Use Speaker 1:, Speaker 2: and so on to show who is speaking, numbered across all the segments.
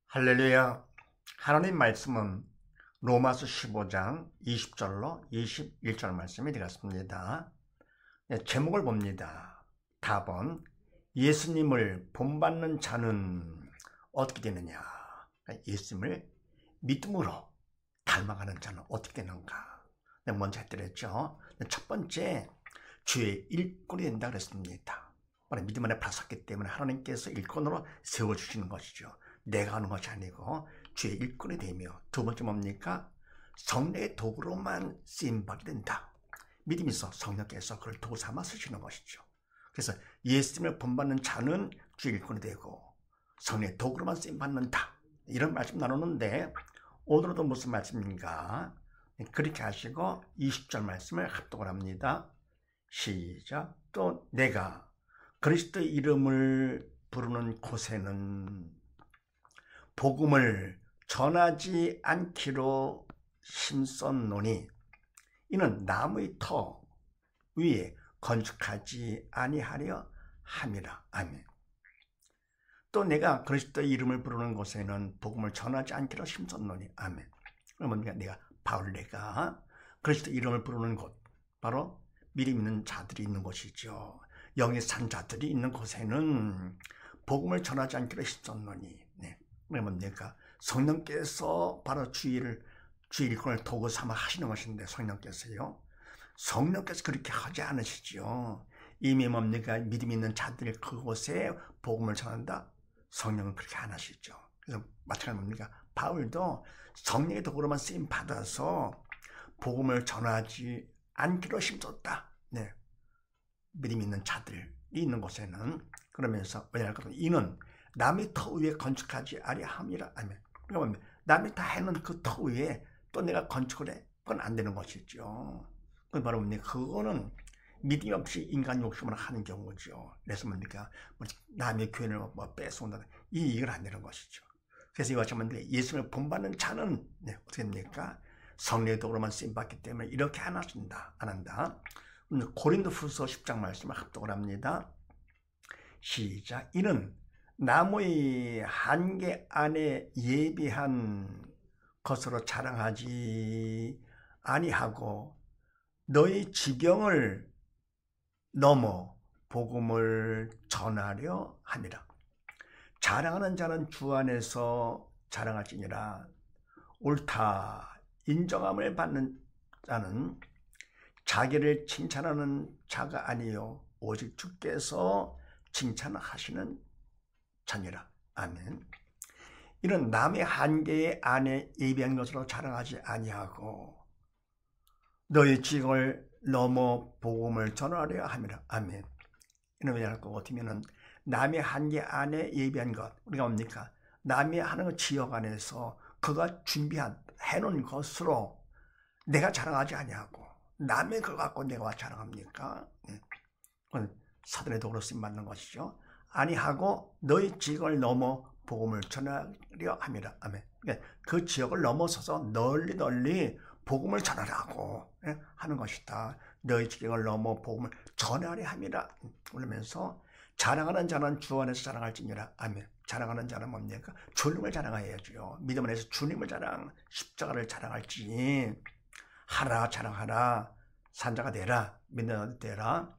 Speaker 1: 할렐루야. 하나님 말씀은 로마서 15장 20절로 21절 말씀이 되겠습니다. 제목을 봅니다. 답은 예수님을 본받는 자는 어떻게 되느냐. 예수님을 믿음으로 닮아가는 자는 어떻게 되는가. 먼저 해드렸죠. 첫 번째, 주의 일꾼이 된다 그랬습니다. 믿음 안에 바랐기 때문에 하나님께서 일꾼으로 세워주시는 것이죠. 내가 하는 것이 아니고 주의 일꾼이 되며, 두 번째 뭡니까? 성령의 도구로만 쓰임받게 된다. 믿음이 있어 성령께서 그걸 도구 삼아 쓰시는 것이죠. 그래서 예수님을 본받는 자는 주의 일꾼이 되고 성령의 도구로만 쓰임받는다. 이런 말씀 나누는데 오늘도 무슨 말씀인가? 그렇게 하시고 20절 말씀을 합독을 합니다. 시작. 또 내가 그리스도 이름을 부르는 곳에는 복음을 전하지 않기로 심었노니 이는 나무의 터 위에 건축하지 아니하려 함이라. 아멘. 또 내가 그리스도 이름을 부르는 곳에는 복음을 전하지 않기로 심었노니. 아멘. 그러면 내가 바울레가 그리스도 이름을 부르는 곳, 바로 믿음 있는 자들이 있는 곳이죠. 영의 산 자들이 있는 곳에는 복음을 전하지 않기로 심었노니. 네. 그러면 내가 성령께서 바로 주의 일꾼을 도구 삼아 하시는 것인데, 성령께서 그렇게 하지 않으시죠. 이미 뭡니까? 믿음 있는 자들 그곳에 복음을 전한다. 성령은 그렇게 안 하시죠. 그래서 마찬가지 뭡니까? 바울도 성령의 도구로만 쓰임 받아서 복음을 전하지 않기로 심었다. 네. 믿음 있는 자들이 있는 곳에는. 그러면서 왜냐하면 이는 남의 터 위에 건축하지 아니함이라. 아멘. 그러면 남이 다 해놓은 그 터 위에 또 내가 건축을 해? 그건 안 되는 것이죠. 그건 바로 뭡니까? 그거는 믿음이 없이 인간 욕심으로 하는 경우죠. 그래서 뭡니까? 남의 교회를 뺏어온다. 이건 안 되는 것이죠. 그래서 이와 같이 예수님을 본받는 자는 어떻게 됩니까? 성령의 도구로만 쓰임받기 때문에 이렇게 안 한다. 고린도후서 10장 말씀을 합독을 합니다. 시작. 이는 나무의 한계 안에 예비한 것으로 자랑하지 아니하고 너희 지경을 넘어 복음을 전하려 함이라. 자랑하는 자는 주 안에서 자랑할지니라. 옳다 인정함을 받는 자는 자기를 칭찬하는 자가 아니요 오직 주께서 칭찬하시는 자니라. 아멘. 이는 남의 한계 안에 예비한 것으로 자랑하지 아니하고 너희 직을 넘어 복음을 전하려 함이라. 아멘. 이는 왜냐할 거 같으면은 남의 한계 안에 예비한 것, 우리가 뭡니까? 남이 하는 지역 안에서 그가 준비한 해놓은 것으로 내가 자랑하지 아니하고 남의 걸 갖고 내가 자랑합니까? 그건 사단의 도구로 쓰임 받는 것이죠. 아니하고 너희 지역을 넘어 복음을 전하려 함이라. 아멘. 그 지역을 넘어서서 널리 복음을 전하라고 하는 것이다. 너희 지역을 넘어 복음을 전하려 함이라. 그러면서 자랑하는 자는 주 안에서 자랑할지니라. 아멘. 자랑하는 자는 뭡니까? 주님을 자랑해야죠. 믿음 안에서 주님을 십자가를 자랑할지. 하라, 자랑하라. 산자가 되라. 믿는 되라.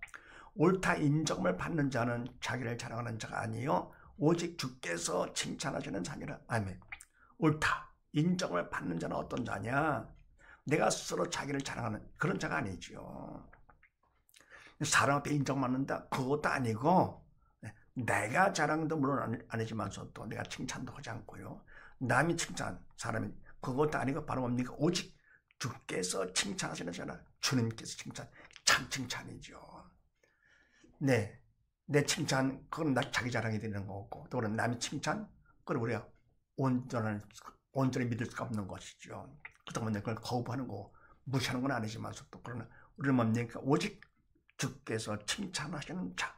Speaker 1: 옳다 인정을 받는 자는 자기를 자랑하는 자가 아니요 오직 주께서 칭찬하시는 자니라. 아멘. 옳다 인정을 받는 자는 어떤 자냐? 내가 스스로 자기를 자랑하는 그런 자가 아니죠. 사람 앞에 인정받는다? 그것도 아니고 내가 자랑도 물론 아니지만서도 내가 칭찬도 하지 않고요. 남이 칭찬, 사람이 그것도 아니고 바로 뭡니까? 오직 주께서 칭찬하시는 자라. 주님께서 칭찬, 참 칭찬이죠. 네, 내 칭찬, 그건 자기 자랑이 되는 거고, 또 그런 남의 칭찬, 그걸 우리가 온전히 믿을 수가 없는 것이죠. 그렇다 보면 그걸 거부하는 거, 무시하는 건 아니지만서 또 그러나 우리는 뭡니까? 오직 주께서 칭찬하시는 자,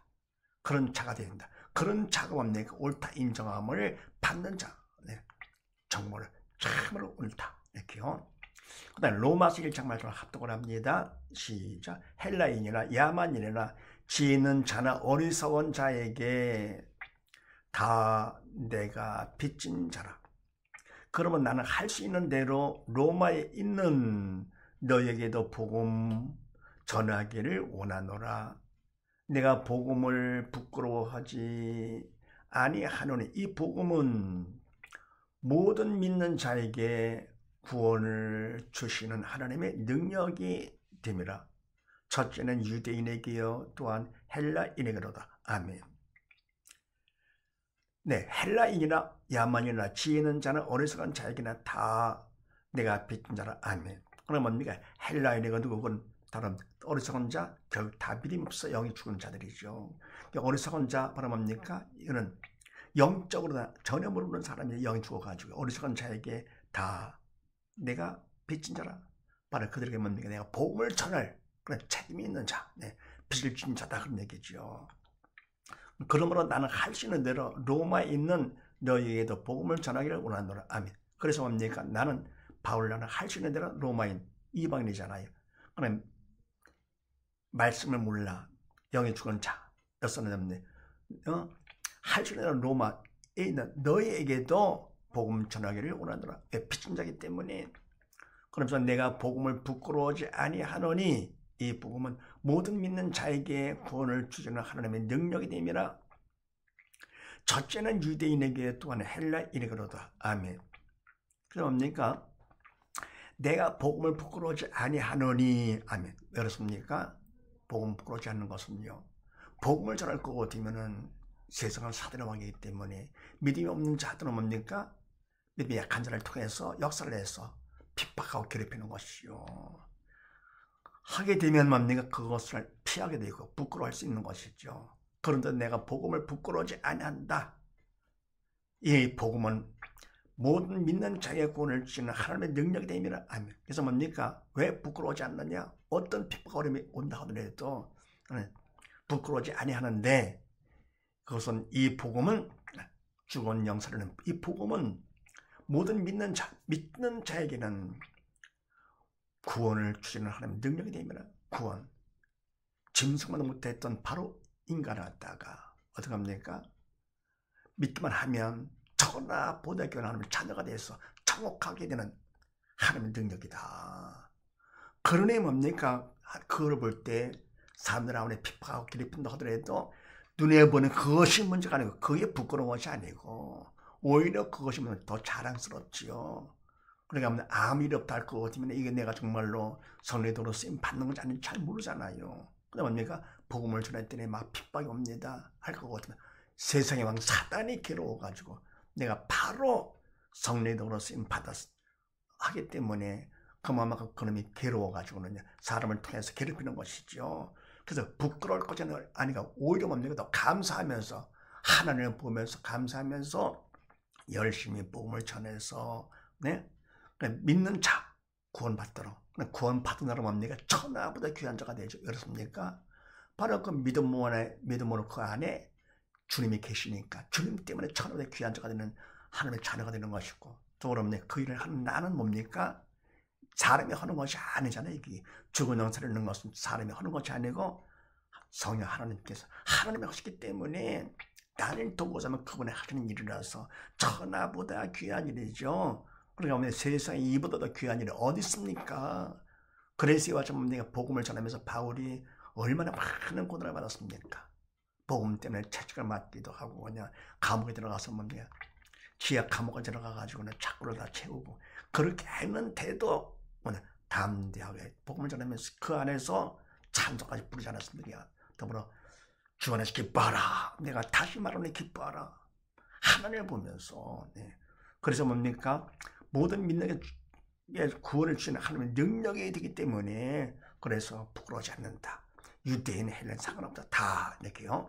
Speaker 1: 그런 자가 된다. 그런 자가 뭡니까? 옳다 인정함을 받는 자. 네, 정말 참으로 옳다. 이렇게요. 그 다음에 로마서 1장 말씀을 합독을 합니다. 시작. 헬라인이나 야만인이나 지혜 있는 자나 어리석은 자에게 다 내가 빚진 자라. 그러면 나는 할 수 있는 대로 로마에 있는 너에게도 복음 전하기를 원하노라. 내가 복음을 부끄러워하지 아니하노니 이 복음은 모든 믿는 자에게 구원을 주시는 하나님의 능력이 됨이라. 첫째는 유대인에게요 또한 헬라인에게로다. 아멘. 네, 헬라인이나 야만이나 지혜 있는 자는 어리석은 자에게나 다 내가 빚진 자라. 아멘. 그러면 뭡니까? 헬라인에게 누구건 다른 어리석은 자, 결국 다 믿음 없어 영이 죽은 자들이죠. 어리석은 자 바로 뭡니까? 이거는 영적으로 전혀 모르는 사람이 영이 죽어가지고 어리석은 자에게 다 내가 빚진 자라. 바로 그들에게 뭡니까? 내가 복음을 전할 그런 책임이 있는 자, 네, 빚을 진 자다 그런 얘기죠. 그러므로 나는 할 수 있는 대로 로마에 있는 너희에게도 복음을 전하기를 원하노라. 아멘. 그래서 뭡니까? 나는 바울 나는 할 수 있는 대로 로마인 이방인이잖아요. 그럼 말씀을 몰라 영이 죽은 자였었는데 할 수 있는 대로 로마에 있는 너희에게도 복음 전하기를 원하노라. 빚진 자이기 때문에. 그러면서 내가 복음을 부끄러워하지 아니하노니 이 복음은 모든 믿는 자에게 구원을 주시는 하나님의 능력이 됨이라. 첫째는 유대인에게 또한 헬라인에게로다. 아멘. 그래서 뭡니까? 내가 복음을 부끄러워하지 아니하노니. 아멘. 왜 그렇습니까? 복음 부끄러워하지 않는 것은요, 복음을 전할 거고 되면은 세상을 사대로하기 때문에 믿음이 없는 자들은 뭡니까? 믿음이 약한 자를 통해서 역사를 해서 핍박하고 괴롭히는 것이요. 하게 되면 뭡니까? 그것을 피하게 되고 부끄러워할 수 있는 것이죠. 그런데 내가 복음을 부끄러워하지 아니한다. 이 복음은 모든 믿는 자의 구원을 주시는 하나님의 능력이 됩니다. 아멘. 그래서 뭡니까? 왜 부끄러워하지 않느냐? 어떤 핍박 어려움이 온다 하더라도 부끄러워하지 아니하는데, 그것은 이 복음은 죽은 영사라는 이 복음은 모든 믿는 자에게는 구원을 주시는 하나님의 능력이 됩니다. 구원. 짐승만 못했던 바로 인간을 갖다가 어떻게 합니까? 믿기만 하면 천하 보다 귀한 하나님의 자녀가 돼서 정복하게 되는 하나님의 능력이다. 그러니 뭡니까? 그걸 볼 때 사람들 아무리 핍박하고 괴롭힌다 하더라도 눈에 보는 그것이 문제가 아니고 그게 부끄러운 것이 아니고 오히려 그것이 더 자랑스럽지요. 그러니까 아무 일 없다 할 것 같으면 이게 내가 정말로 성례도로 쓰임 받는 건지 아닌지 잘 모르잖아요. 그다음 뭡니까? 복음을 전했더니 막 핍박이 옵니다 할 것 같으면 세상의 왕 사단이 괴로워가지고 내가 바로 성례도로 쓰임 받았 하기 때문에 그만큼 그놈이 괴로워가지고는 사람을 통해서 괴롭히는 것이죠. 그래서 부끄러울 것이 아니가 오히려 뭡니까? 더 감사하면서 하나님을 보면서 감사하면서 열심히 복음을 전해서 네? 믿는 자 구원받도록, 구원받은 사람 뭡니까? 천하보다 귀한 자가 되죠. 그렇습니까? 바로 그 믿음으로 그 안에 주님이 계시니까 주님 때문에 천하보다 귀한 자가 되는 하나님의 자녀가 되는 것이고, 또 그러면 그 일을 하는 나는 뭡니까? 사람이 하는 것이 아니잖아요. 이게 죽은 영사를 넣는 것은 사람이 하는 것이 아니고 성령 하나님께서 하나님이 하시기 때문에 나를 돕고자면 그분이 하시는 일이라서 천하보다 귀한 일이죠. 그러니까 세상에 이보다 더 귀한 일이 어디 있습니까? 그래서 이와 좀 내가 복음을 전하면서 바울이 얼마나 많은 고난을 받았습니까? 복음 때문에 채찍을 맞기도 하고 그냥 감옥에 들어가서 뭡니까? 지하 감옥에 들어가가지고는 착고를 다 채우고 그렇게 했는데도 담대하게 복음을 전하면서 그 안에서 찬송까지 부르지 않았습니까? 더불어 주 안에서 기뻐하라. 내가 다시 말하니 기뻐하라. 하나님을 보면서. 네. 그래서 뭡니까? 모든 믿는 구원을 주시는 하나님의 능력이 되기 때문에 그래서 부끄러워하지 않는다. 유대인 헬라인 상관없다. 다 이렇게요.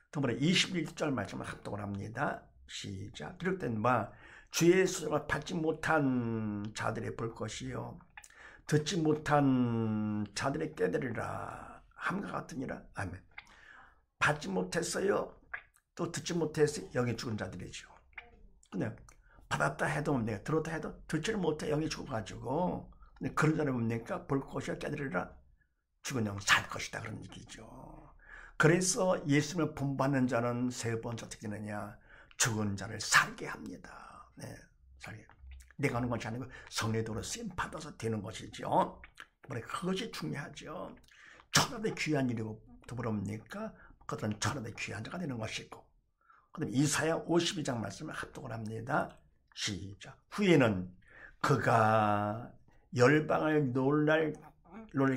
Speaker 1: 더불어 21절 말씀을 합독을 합니다. 시작. 기록된 바 주의 수종을 받지 못한 자들이 볼 것이요 듣지 못한 자들의 깨달으리라 함과 같으니라. 아멘. 받지 못했어요. 또 듣지 못했어요. 영이 죽은 자들이죠. 그냥 받았다 해도 뭡니까? 들었다 해도 듣지를 못해 영이 죽어가지고 그런 자는 뭡니까? 볼 것이야 깨달으리라. 죽은 영 살 것이다 그런 얘기죠. 그래서 예수님을 본받는 자는 세 번째 어떻게 되느냐? 죽은 자를 살게 합니다. 네, 살게. 내가 하는 것이 아니고 성령의 도로 쓰임 받아서 되는 것이죠. 그것이 중요하죠. 천하대 귀한 일이고 더불어옵니까? 그것은 천하대 귀한 자가 되는 것이고. 그다음에 이사야 52장 말씀을 합독을 합니다. 시작. 후에는 그가 열방을 놀랄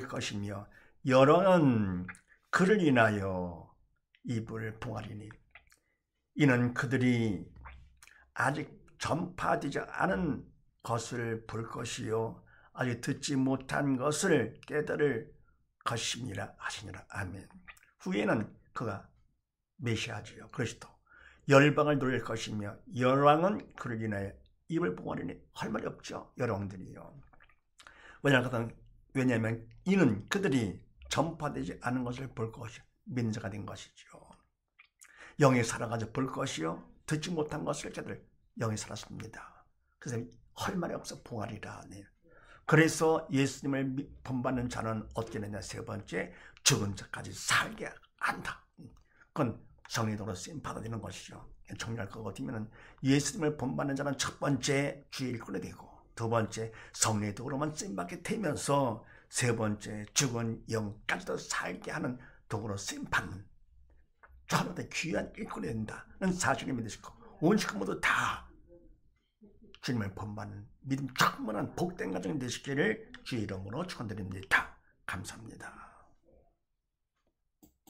Speaker 1: 것이며 여러는 그를 인하여 입을 봉하리니 이는 그들이 아직 전파되지 않은 것을 볼 것이요 아직 듣지 못한 것을 깨달을 것임이라 하시니라. 아멘. 후에는 그가 메시아지요 그리스도 열방을 놀릴 것이며 열왕은 그를 인하여 입을 봉하리니 할 말이 없죠. 열왕들이요. 왜냐하면 이는 그들이 전파되지 않은 것을 볼 것이 믿는 자가 된 것이죠. 영이 살아가지고 볼 것이요 듣지 못한 것을 걔들 영이 살았습니다. 그래서 할 말이 없어 봉하리라. 네. 그래서 예수님을 본받는 자는 어떻게 되냐. 세 번째, 죽은 자까지 살게 한다. 그건 성령의 도로 쓰임 받아들이는 것이죠. 정리할 것 같으면 예수님을 본받는 자는 첫 번째 주의 일꾼이 되고 두 번째 성령의 도로만 쓰임 받게 되면서 세 번째 죽은 영까지도 살게 하는 도구로 쓰임 받는 저한테 귀한 일꾼이 된다는 사실을 믿으시고 온 식구 모두 다 주님을 본받는 믿음 충만한 복된 가정이 되시기를 주의 이름으로 축원드립니다. 감사합니다.